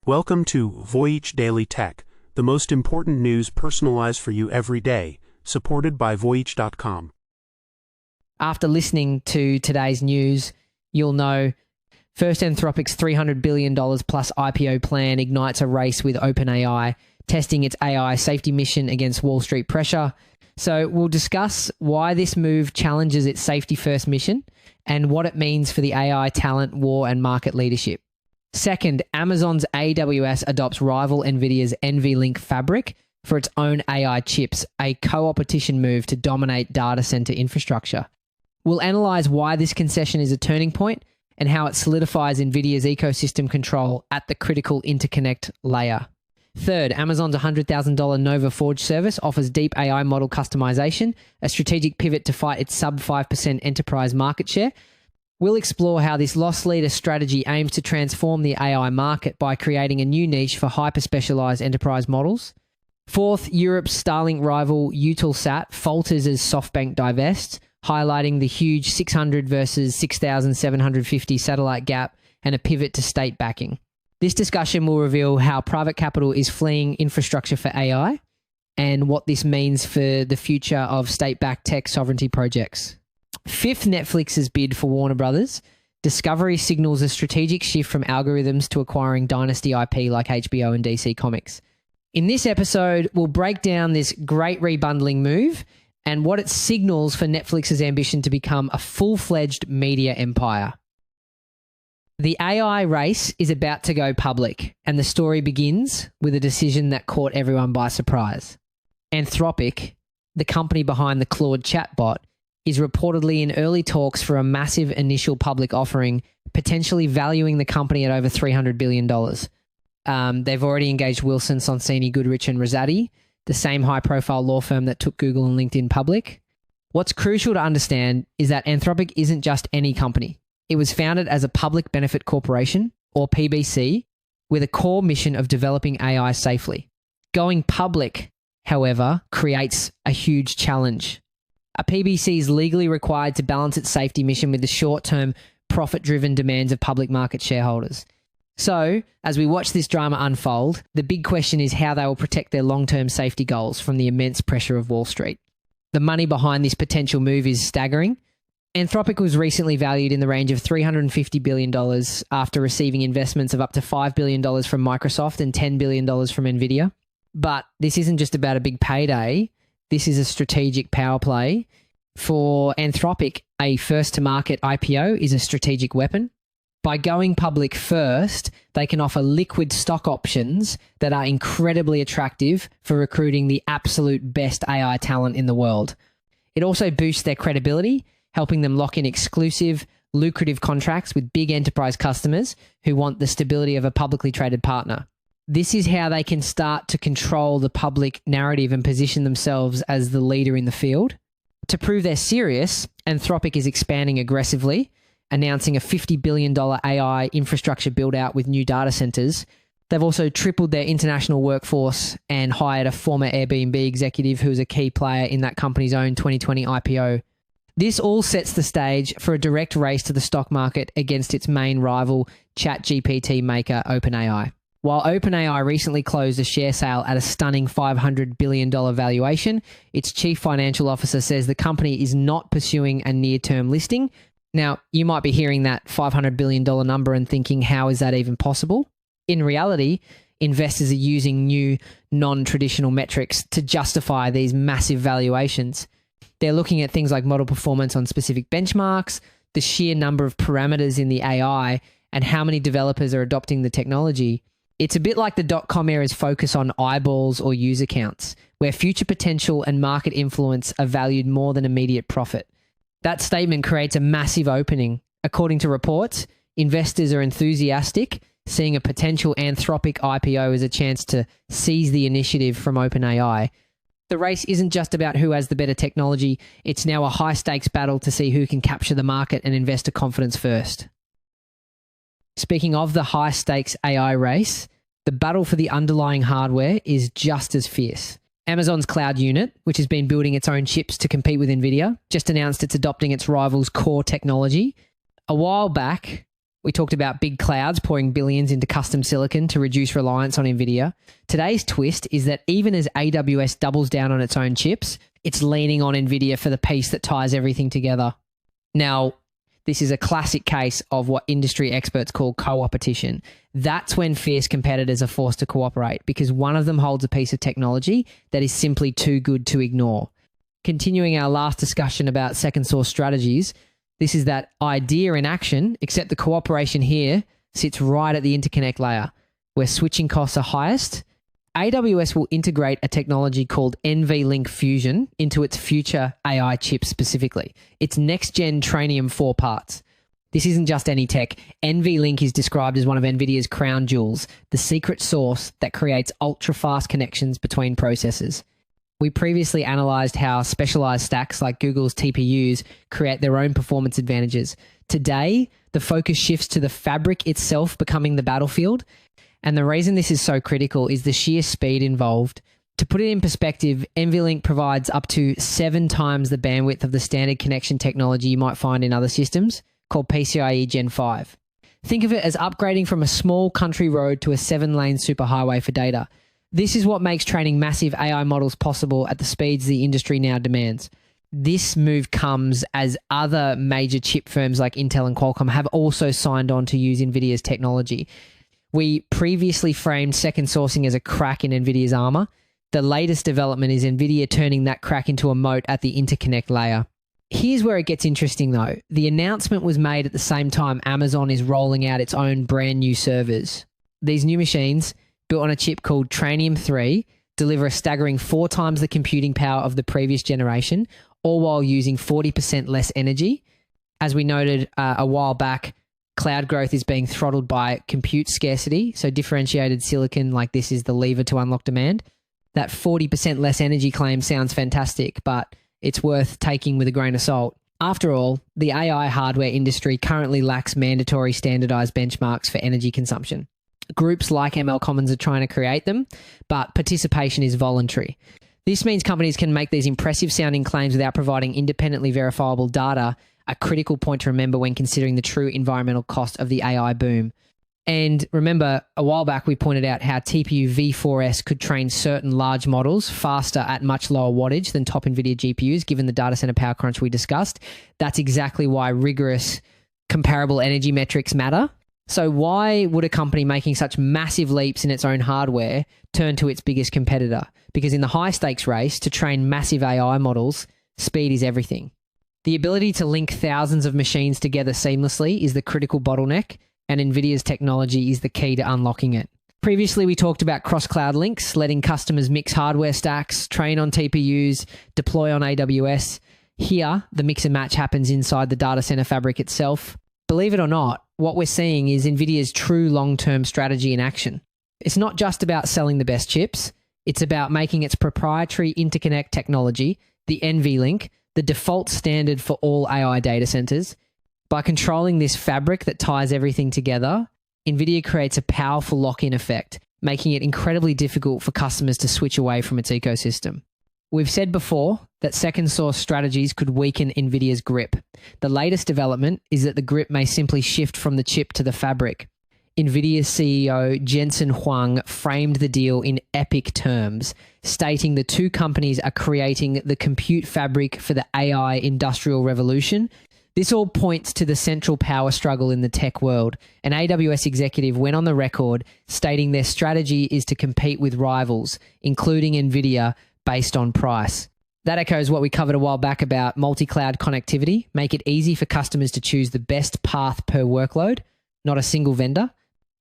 Welcome to Voyage Daily Tech, the most important news personalized for you every day, supported by Voyage.com. After listening to today's news, you'll know first Anthropic's $300 billion plus IPO plan ignites a race with OpenAI, testing its AI safety mission against Wall Street pressure. So we'll discuss why this move challenges its safety-first mission and what it means for the AI talent war and market leadership. Second, Amazon's AWS adopts rival Nvidia's NVLink fabric for its own AI chips, a co-opetition move to dominate data center infrastructure. We'll analyze why this concession is a turning point and how it solidifies Nvidia's ecosystem control at the critical interconnect layer. Third, Amazon's $100,000 Nova Forge service offers deep AI model customization, a strategic pivot to fight its sub 5% enterprise market share. We'll explore how this loss leader strategy aims to transform the AI market by creating a new niche for hyper-specialized enterprise models. Fourth, Europe's Starlink rival Eutelsat falters as SoftBank divests, highlighting the huge 600 versus 6,750 satellite gap and a pivot to state backing. This discussion will reveal how private capital is fleeing infrastructure for AI and what this means for the future of state-backed tech sovereignty projects. Fifth, Netflix's bid for Warner Brothers. Discovery signals a strategic shift from algorithms to acquiring dynasty IP like HBO and DC Comics. In this episode, we'll break down this great rebundling move and what it signals for Netflix's ambition to become a full-fledged media empire. The AI race is about to go public, and the story begins with a decision that caught everyone by surprise. Anthropic, the company behind the Claude chatbot, is reportedly in early talks for a massive initial public offering, potentially valuing the company at over $300 billion. They've already engaged Wilson, Sonsini, Goodrich, and Rosati, the same high-profile law firm that took Google and LinkedIn public. What's crucial to understand is that Anthropic isn't just any company. It was founded as a public benefit corporation, or PBC, with a core mission of developing AI safely. Going public, however, creates a huge challenge. A PBC is legally required to balance its safety mission with the short-term, profit-driven demands of public market shareholders. So, as we watch this drama unfold, the big question is how they will protect their long-term safety goals from the immense pressure of Wall Street. The money behind this potential move is staggering. Anthropic was recently valued in the range of $350 billion after receiving investments of up to $5 billion from Microsoft and $10 billion from Nvidia. But this isn't just about a big payday. This is a strategic power play. For Anthropic, a first-to-market IPO is a strategic weapon. By going public first, they can offer liquid stock options that are incredibly attractive for recruiting the absolute best AI talent in the world. It also boosts their credibility, helping them lock in exclusive, lucrative contracts with big enterprise customers who want the stability of a publicly traded partner. This is how they can start to control the public narrative and position themselves as the leader in the field. To prove they're serious, Anthropic is expanding aggressively, announcing a $50 billion AI infrastructure build-out with new data centers. They've also tripled their international workforce and hired a former Airbnb executive who is a key player in that company's own 2020 IPO. This all sets the stage for a direct race to the stock market against its main rival, ChatGPT maker OpenAI. While OpenAI recently closed a share sale at a stunning $500 billion valuation, its chief financial officer says the company is not pursuing a near-term listing. Now, you might be hearing that $500 billion number and thinking, how is that even possible? In reality, investors are using new non-traditional metrics to justify these massive valuations. They're looking at things like model performance on specific benchmarks, the sheer number of parameters in the AI, and how many developers are adopting the technology. It's a bit like the dot-com era's focus on eyeballs or user counts, where future potential and market influence are valued more than immediate profit. That statement creates a massive opening. According to reports, investors are enthusiastic, seeing a potential Anthropic IPO as a chance to seize the initiative from OpenAI. The race isn't just about who has the better technology, it's now a high-stakes battle to see who can capture the market and investor confidence first. Speaking of the high-stakes AI race, the battle for the underlying hardware is just as fierce. Amazon's cloud unit, which has been building its own chips to compete with Nvidia, just announced it's adopting its rival's core technology. A while back, We talked about big clouds pouring billions into custom silicon to reduce reliance on Nvidia. Today's twist is that even as AWS doubles down on its own chips, it's leaning on Nvidia for the piece that ties everything together. Now, this is a classic case of what industry experts call co-opetition. That's when fierce competitors are forced to cooperate because one of them holds a piece of technology that is simply too good to ignore. Continuing our last discussion about second source strategies, this is that idea in action, except the cooperation here sits right at the interconnect layer, where switching costs are highest. AWS will integrate a technology called NVLink Fusion into its future AI chip specifically. Its next-gen Trainium 4 parts. This isn't just any tech. NVLink is described as one of NVIDIA's crown jewels, the secret sauce that creates ultra-fast connections between processors. We previously analyzed how specialized stacks like Google's TPUs create their own performance advantages. Today, the focus shifts to the fabric itself becoming the battlefield. And the reason this is so critical is the sheer speed involved. To put it in perspective, NVLink provides up to 7 times the bandwidth of the standard connection technology you might find in other systems, called PCIe Gen 5. Think of it as upgrading from a small country road to a 7-lane superhighway for data. This is what makes training massive AI models possible at the speeds the industry now demands. This move comes as other major chip firms like Intel and Qualcomm have also signed on to use NVIDIA's technology. We previously framed second sourcing as a crack in NVIDIA's armor. The latest development is NVIDIA turning that crack into a moat at the interconnect layer. Here's where it gets interesting though. The announcement was made at the same time Amazon is rolling out its own brand new servers. These new machines, built on a chip called Trainium 3, deliver a staggering 4 times the computing power of the previous generation, all while using 40% less energy. As we noted a while back, cloud growth is being throttled by compute scarcity, so differentiated silicon like this is the lever to unlock demand. That 40% less energy claim sounds fantastic, but it's worth taking with a grain of salt. After all, the AI hardware industry currently lacks mandatory standardized benchmarks for energy consumption. Groups like ML Commons are trying to create them, but participation is voluntary. This means companies can make these impressive sounding claims without providing independently verifiable data, a critical point to remember when considering the true environmental cost of the AI boom. And remember, a while back we pointed out how TPU v4s could train certain large models faster at much lower wattage than top NVIDIA GPUs, given the data center power crunch we discussed. That's exactly why rigorous comparable energy metrics matter. So why would a company making such massive leaps in its own hardware turn to its biggest competitor? Because in the high stakes race to train massive AI models, speed is everything. The ability to link thousands of machines together seamlessly is the critical bottleneck, and NVIDIA's technology is the key to unlocking it. Previously, we talked about cross-cloud links, letting customers mix hardware stacks, train on TPUs, deploy on AWS. Here, the mix and match happens inside the data center fabric itself. Believe it or not, what we're seeing is NVIDIA's true long-term strategy in action. It's not just about selling the best chips. It's about making its proprietary interconnect technology, the NVLink, the default standard for all AI data centers. By controlling this fabric that ties everything together, NVIDIA creates a powerful lock-in effect, making it incredibly difficult for customers to switch away from its ecosystem. We've said before that second source strategies could weaken NVIDIA's grip. The latest development is that the grip may simply shift from the chip to the fabric. NVIDIA's CEO Jensen Huang framed the deal in epic terms, stating the two companies are creating the compute fabric for the AI industrial revolution. This all points to the central power struggle in the tech world. An AWS executive went on the record stating their strategy is to compete with rivals, including NVIDIA, based on price. That echoes what we covered a while back about multi-cloud connectivity. Make it easy for customers to choose the best path per workload, not a single vendor.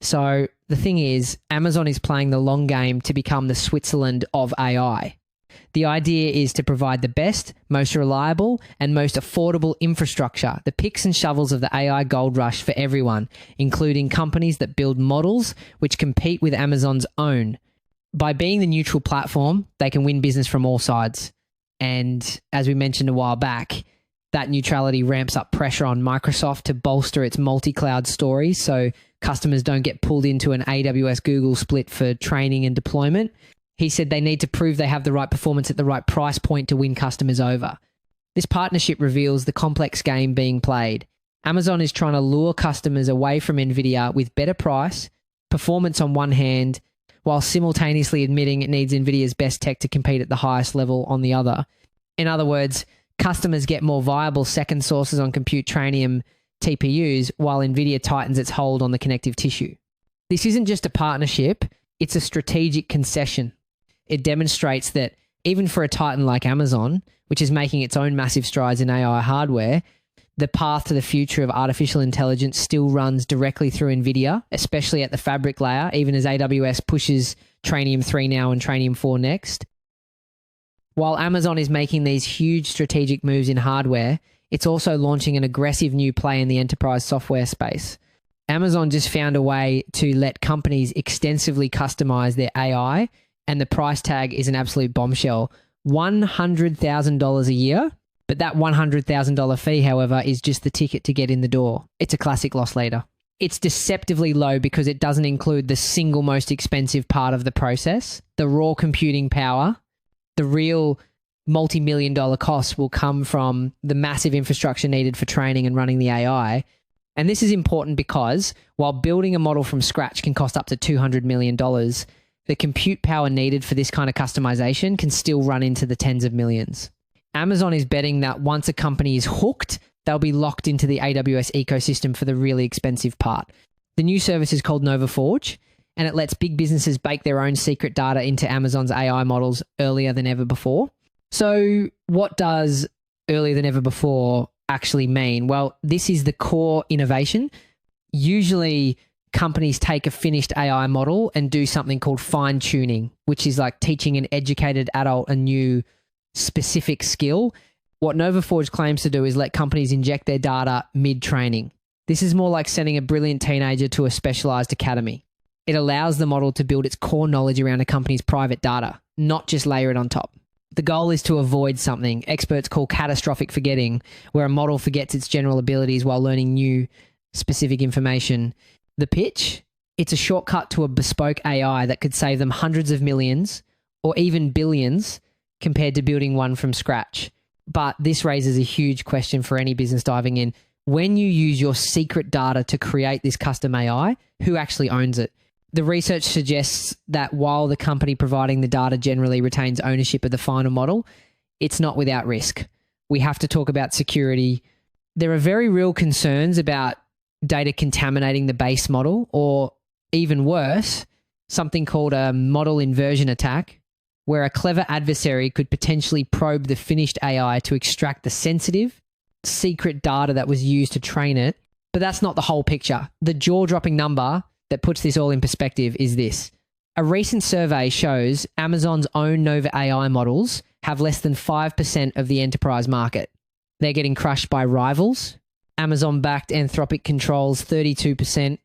So the thing is, Amazon is playing the long game to become the Switzerland of AI. The idea is to provide the best, most reliable, and most affordable infrastructure, the picks and shovels of the AI gold rush for everyone, including companies that build models which compete with Amazon's own. By being the neutral platform, they can win business from all sides. And as we mentioned a while back, that neutrality ramps up pressure on Microsoft to bolster its multi-cloud story so customers don't get pulled into an AWS Google split for training and deployment. He said they need to prove they have the right performance at the right price point to win customers over. This partnership reveals the complex game being played. Amazon is trying to lure customers away from Nvidia with better price, performance on one hand, while simultaneously admitting it needs Nvidia's best tech to compete at the highest level on the other. In other words, customers get more viable second sources on compute Trainium TPUs while Nvidia tightens its hold on the connective tissue. This isn't just a partnership, it's a strategic concession. It demonstrates that even for a titan like Amazon, which is making its own massive strides in AI hardware, the path to the future of artificial intelligence still runs directly through Nvidia, especially at the fabric layer, even as AWS pushes Trainium 3 now and Trainium 4 next. While Amazon is making these huge strategic moves in hardware, it's also launching an aggressive new play in the enterprise software space. Amazon just found a way to let companies extensively customize their AI, and the price tag is an absolute bombshell. $100,000 a year, but that $100,000 fee, however, is just the ticket to get in the door. It's a classic loss leader. It's deceptively low because it doesn't include the single most expensive part of the process, the raw computing power. The real multi-million dollar costs will come from the massive infrastructure needed for training and running the AI. And this is important because while building a model from scratch can cost up to $200 million, the compute power needed for this kind of customization can still run into the tens of millions. Amazon is betting that once a company is hooked, they'll be locked into the AWS ecosystem for the really expensive part. The new service is called Nova Forge, and it lets big businesses bake their own secret data into Amazon's AI models earlier than ever before. So what does earlier than ever before actually mean? Well, this is the core innovation. Usually companies take a finished AI model and do something called fine-tuning, which is like teaching an educated adult a new specific skill. What Nova Forge claims to do is let companies inject their data mid-training. This is more like sending a brilliant teenager to a specialized academy. It allows the model to build its core knowledge around a company's private data, not just layer it on top. The goal is to avoid something experts call catastrophic forgetting, where a model forgets its general abilities while learning new specific information. The pitch? It's a shortcut to a bespoke AI that could save them hundreds of millions or even billions compared to building one from scratch. But this raises a huge question for any business diving in. When you use your secret data to create this custom AI, who actually owns it? The research suggests that while the company providing the data generally retains ownership of the final model, it's not without risk. We have to talk about security. There are very real concerns about data contaminating the base model, or even worse, something called a model inversion attack, where a clever adversary could potentially probe the finished AI to extract the sensitive, secret data that was used to train it. But that's not the whole picture. The jaw-dropping number that puts this all in perspective is this. A recent survey shows Amazon's own Nova AI models have less than 5% of the enterprise market. They're getting crushed by rivals. Amazon-backed Anthropic controls 32%,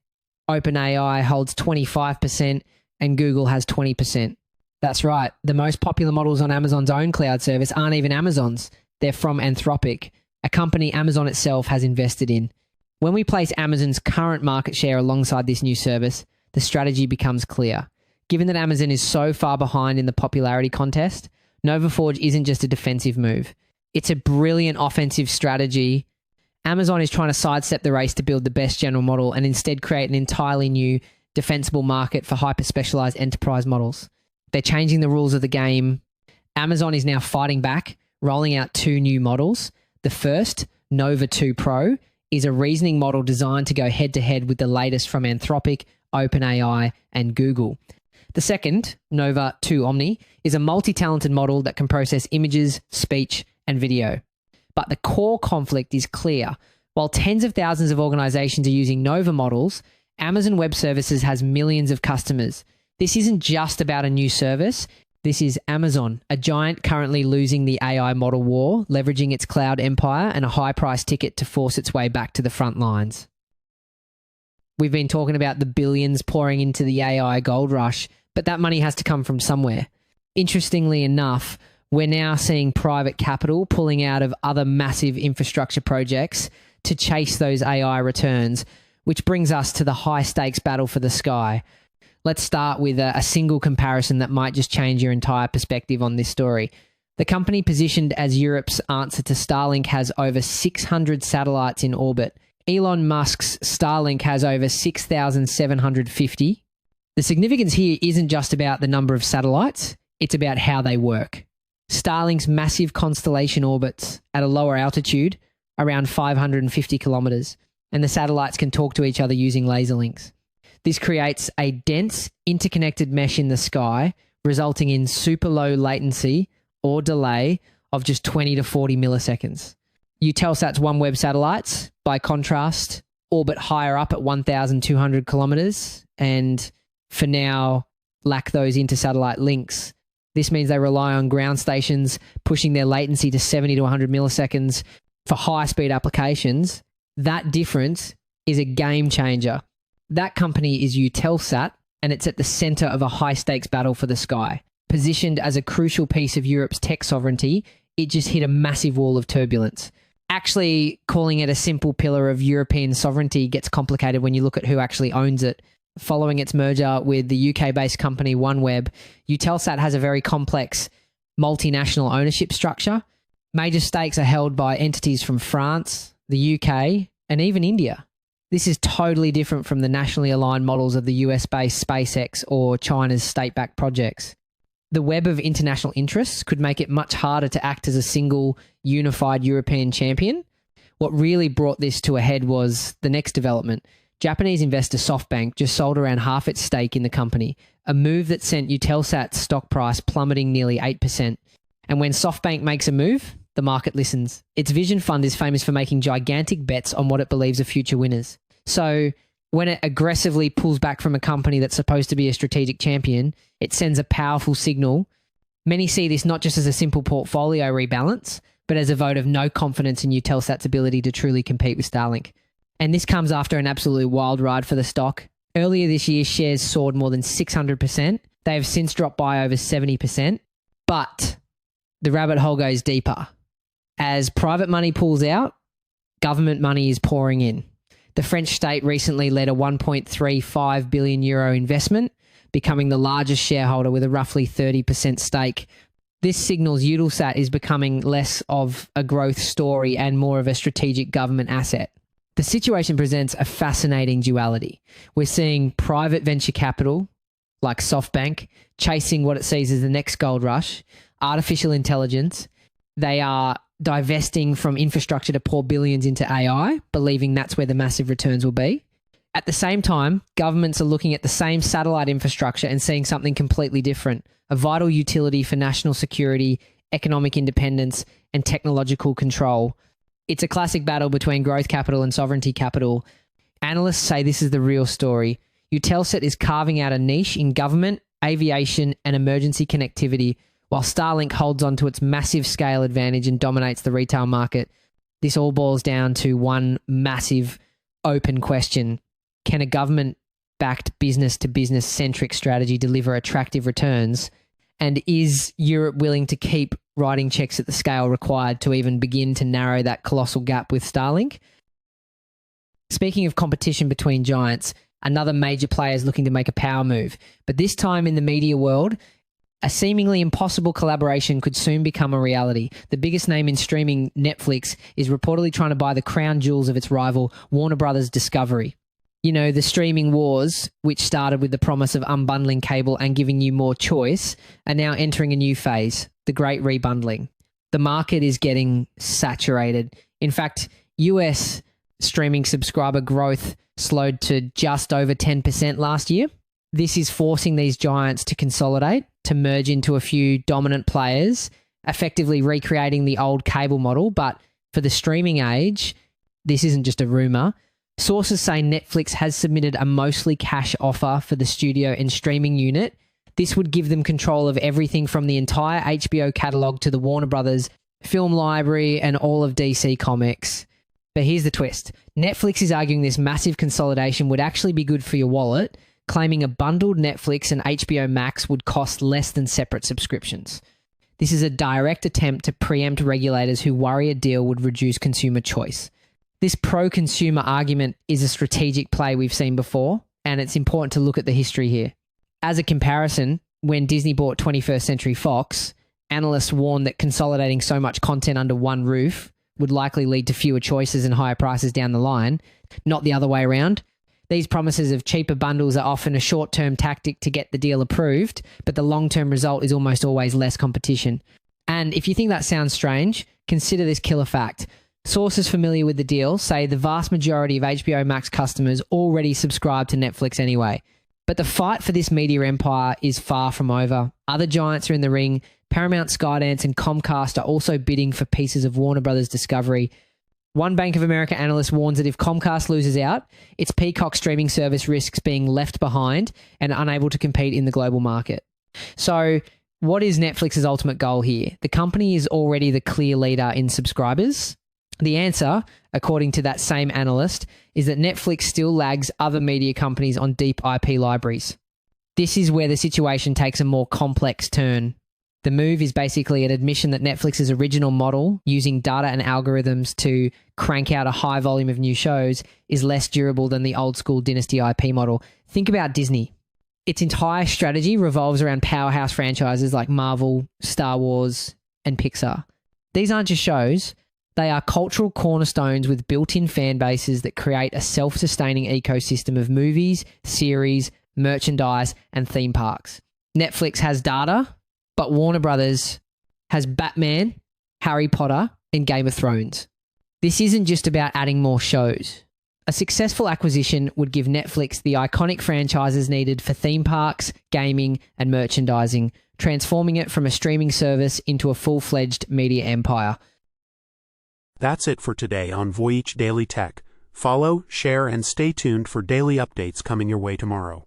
OpenAI holds 25%, and Google has 20%. That's right. The most popular models on Amazon's own cloud service aren't even Amazon's. They're from Anthropic, a company Amazon itself has invested in. When we place Amazon's current market share alongside this new service, the strategy becomes clear. Given that Amazon is so far behind in the popularity contest, Nova Forge isn't just a defensive move. It's a brilliant offensive strategy. Amazon is trying to sidestep the race to build the best general model and instead create an entirely new defensible market for hyper-specialized enterprise models. They're changing the rules of the game. Amazon is now fighting back, rolling out 2 new models. The first, Nova 2 Pro, is a reasoning model designed to go head-to-head with the latest from Anthropic, OpenAI, and Google. The second, Nova 2 Omni, is a multi-talented model that can process images, speech, and video. But the core conflict is clear. While tens of thousands of organizations are using Nova models, Amazon Web Services has millions of customers. This isn't just about a new service. This is Amazon, a giant currently losing the AI model war, leveraging its cloud empire and a high price ticket to force its way back to the front lines. We've been talking about the billions pouring into the AI gold rush, but that money has to come from somewhere. Interestingly enough, we're now seeing private capital pulling out of other massive infrastructure projects to chase those AI returns, which brings us to the high stakes battle for the sky. Let's start with a single comparison that might just change your entire perspective on this story. The company positioned as Europe's answer to Starlink has over 600 satellites in orbit. Elon Musk's Starlink has over 6,750. The significance here isn't just about the number of satellites, it's about how they work. Starlink's massive constellation orbits at a lower altitude, around 550 kilometers, and the satellites can talk to each other using laser links. This creates a dense, interconnected mesh in the sky, resulting in super low latency or delay of just 20 to 40 milliseconds. Eutelsat's OneWeb satellites, by contrast, orbit higher up at 1,200 kilometers and for now lack those inter-satellite links. This means they rely on ground stations pushing their latency to 70 to 100 milliseconds for high-speed applications. That difference is a game changer. That company is Eutelsat, and it's at the center of a high-stakes battle for the sky. Positioned as a crucial piece of Europe's tech sovereignty, it just hit a massive wall of turbulence. Actually, calling it a simple pillar of European sovereignty gets complicated when you look at who actually owns it. Following its merger with the UK-based company OneWeb, Eutelsat has a very complex multinational ownership structure. Major stakes are held by entities from France, the UK, and even India. This is totally different from the nationally aligned models of the US-based SpaceX or China's state-backed projects. The web of international interests could make it much harder to act as a single, unified European champion. What really brought this to a head was the next development. Japanese investor SoftBank just sold around half its stake in the company, a move that sent Eutelsat's stock price plummeting nearly 8%. And when SoftBank makes a move, the market listens. Its Vision Fund is famous for making gigantic bets on what it believes are future winners. So when it aggressively pulls back from a company that's supposed to be a strategic champion, it sends a powerful signal. Many see this not just as a simple portfolio rebalance, but as a vote of no confidence in Eutelsat's ability to truly compete with Starlink. And this comes after an absolutely wild ride for the stock. Earlier this year, shares soared more than 600%. They have since dropped by over 70%. But the rabbit hole goes deeper. As private money pulls out, government money is pouring in. The French state recently led a 1.35 billion euro investment, becoming the largest shareholder with a roughly 30% stake. This signals Eutelsat is becoming less of a growth story and more of a strategic government asset. The situation presents a fascinating duality. We're seeing private venture capital, like SoftBank, chasing what it sees as the next gold rush, artificial intelligence. They are divesting from infrastructure to pour billions into AI, believing that's where the massive returns will be. At the same time, governments are looking at the same satellite infrastructure and seeing something completely different, a vital utility for national security, economic independence, and technological control. It's a classic battle between growth capital and sovereignty capital. Analysts say this is the real story. Eutelsat is carving out a niche in government, aviation, and emergency connectivity, while Starlink holds on to its massive scale advantage and dominates the retail market. This all boils down to one massive open question. Can a government-backed business-to-business centric strategy deliver attractive returns? And is Europe willing to keep writing checks at the scale required to even begin to narrow that colossal gap with Starlink? Speaking of competition between giants, another major player is looking to make a power move. But this time in the media world, a seemingly impossible collaboration could soon become a reality. The biggest name in streaming, Netflix, is reportedly trying to buy the crown jewels of its rival, Warner Brothers Discovery. You know, the streaming wars, which started with the promise of unbundling cable and giving you more choice, are now entering a new phase, the great rebundling. The market is getting saturated. In fact, US streaming subscriber growth slowed to just over 10% last year. This is forcing these giants to consolidate, to merge into a few dominant players, effectively recreating the old cable model. But for the streaming age, this isn't just a rumor. Sources say Netflix has submitted a mostly cash offer for the studio and streaming unit. This would give them control of everything from the entire HBO catalog to the Warner Brothers film library and all of DC Comics. But here's the twist. Netflix is arguing this massive consolidation would actually be good for your wallet, claiming a bundled Netflix and HBO Max would cost less than separate subscriptions. This is a direct attempt to preempt regulators who worry a deal would reduce consumer choice. This pro-consumer argument is a strategic play we've seen before, and it's important to look at the history here. As a comparison, when Disney bought 21st Century Fox, analysts warned that consolidating so much content under one roof would likely lead to fewer choices and higher prices down the line, not the other way around. These promises of cheaper bundles are often a short-term tactic to get the deal approved, but the long-term result is almost always less competition. And if you think that sounds strange, consider this killer fact. Sources familiar with the deal say the vast majority of HBO Max customers already subscribe to Netflix anyway. But the fight for this media empire is far from over. Other giants are in the ring. Paramount, Skydance, and Comcast are also bidding for pieces of Warner Brothers Discovery. One Bank of America analyst warns that if Comcast loses out, its Peacock streaming service risks being left behind and unable to compete in the global market. So, what is Netflix's ultimate goal here? The company is already the clear leader in subscribers. The answer, according to that same analyst, is that Netflix still lags other media companies on deep IP libraries. This is where the situation takes a more complex turn. The move is basically an admission that Netflix's original model, using data and algorithms to crank out a high volume of new shows, is less durable than the old school dynasty IP model. Think about Disney. Its entire strategy revolves around powerhouse franchises like Marvel, Star Wars, and Pixar. These aren't just shows. They are cultural cornerstones with built-in fan bases that create a self-sustaining ecosystem of movies, series, merchandise, and theme parks. Netflix has data, but Warner Brothers has Batman, Harry Potter, and Game of Thrones. This isn't just about adding more shows. A successful acquisition would give Netflix the iconic franchises needed for theme parks, gaming, and merchandising, transforming it from a streaming service into a full-fledged media empire. That's it for today on Voyage Daily Tech. Follow, share, and stay tuned for daily updates coming your way tomorrow.